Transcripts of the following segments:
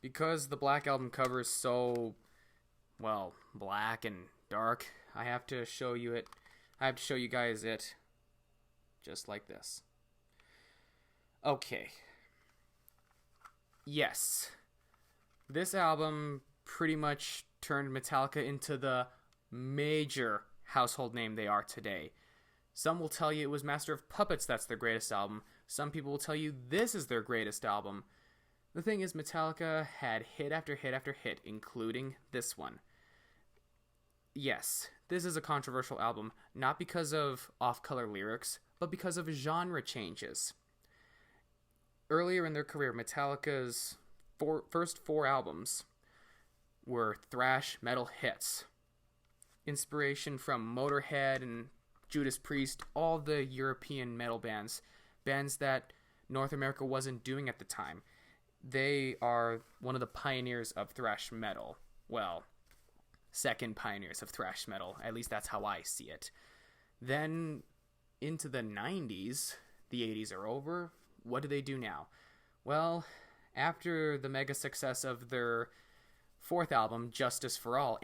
Because the Black Album cover is so, well, black and dark, I have to show you it. I have to show you guys it just like this. Okay. Yes. This album pretty much turned Metallica into the major household name they are today. Some will tell you it was Master of Puppets that's their greatest album. Some people will tell you this is their greatest album. The thing is, Metallica had hit after hit after hit, including this one. Yes, this is a controversial album, not because of off-color lyrics, but because of genre changes. Earlier in their career, Metallica's first four albums were thrash metal hits. Inspiration from Motorhead and Judas Priest, all the European metal bands that North America wasn't doing at the time. They are one of the pioneers of thrash metal. Well, second pioneers of thrash metal. At least that's how I see it. Then into the 90s, the 80s are over. What do they do now? Well, after the mega success of their fourth album, Justice for All,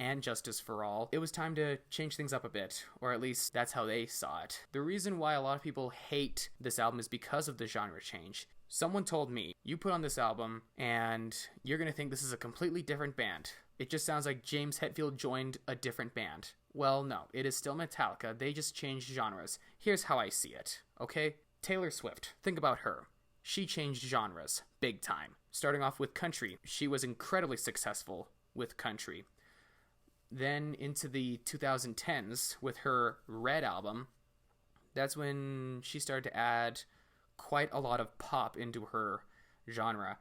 it was time to change things up a bit, or at least that's how they saw it. The reason why a lot of people hate this album is because of the genre change. Someone told me, you put on this album and you're going to think this is a completely different band. It just sounds like James Hetfield joined a different band. Well, no, it is still Metallica. They just changed genres. Here's how I see it, okay? Taylor Swift, think about her. She changed genres, big time. Starting off with country, she was incredibly successful with country. Then into the 2010s with her Red album, that's when she started to add quite a lot of pop into her genre.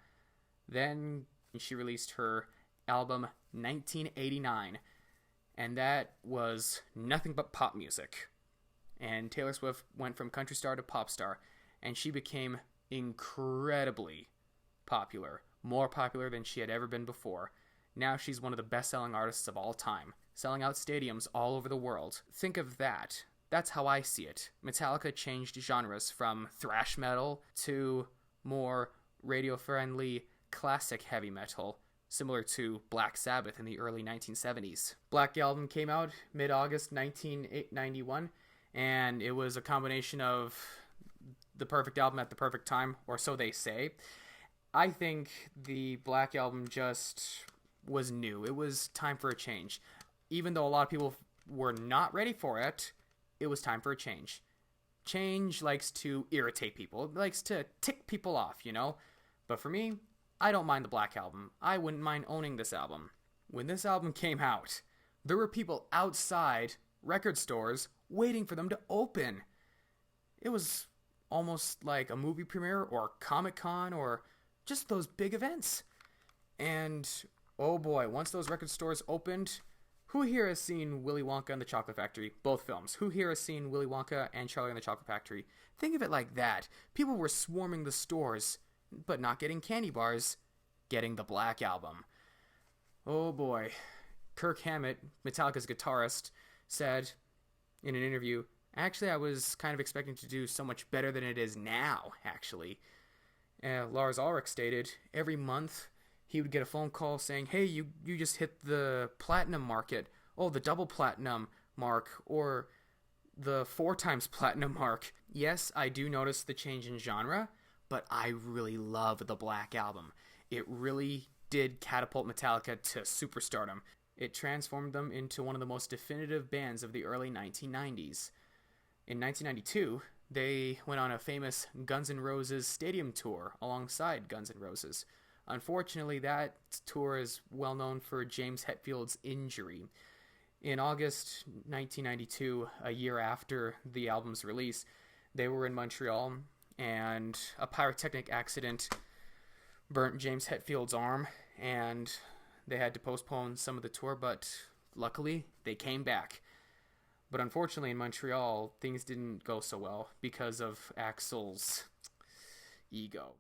Then she released her album 1989, and that was nothing but pop music. And Taylor Swift went from country star to pop star, and she became incredibly popular, more popular than she had ever been before. Now she's one of the best-selling artists of all time, selling out stadiums all over the world. Think of that. That's how I see it. Metallica changed genres from thrash metal to more radio-friendly classic heavy metal, similar to Black Sabbath in the early 1970s. Black Album came out mid-August 1991, and it was a combination of the perfect album at the perfect time, or so they say. I think the Black Album just was new. It was time for a change. Even though a lot of people were not ready for it, it was time for a change. Change likes to irritate people. It likes to tick people off, you know? But for me, I don't mind the Black Album. I wouldn't mind owning this album. When this album came out, there were people outside record stores waiting for them to open. It was almost like a movie premiere or Comic-Con or just those big events. And oh boy, once those record stores opened, who here has seen Willy Wonka and the Chocolate Factory? Both films. Who here has seen Willy Wonka and Charlie and the Chocolate Factory? Think of it like that. People were swarming the stores, but not getting candy bars, getting the Black Album. Oh boy. Kirk Hammett, Metallica's guitarist, said in an interview, actually, I was kind of expecting to do so much better than it is now, actually. Lars Ulrich stated, every month he would get a phone call saying, hey, you just hit the platinum market. Oh, the double platinum mark, or the 4 times platinum mark. Yes, I do notice the change in genre, but I really love the Black Album. It really did catapult Metallica to superstardom. It transformed them into one of the most definitive bands of the early 1990s. In 1992, they went on a famous Guns N' Roses stadium tour alongside Guns N' Roses. Unfortunately, that tour is well known for James Hetfield's injury. In August 1992, a year after the album's release, they were in Montreal, and a pyrotechnic accident burnt James Hetfield's arm, and they had to postpone some of the tour, but luckily, they came back. But unfortunately, in Montreal, things didn't go so well because of Axl's ego.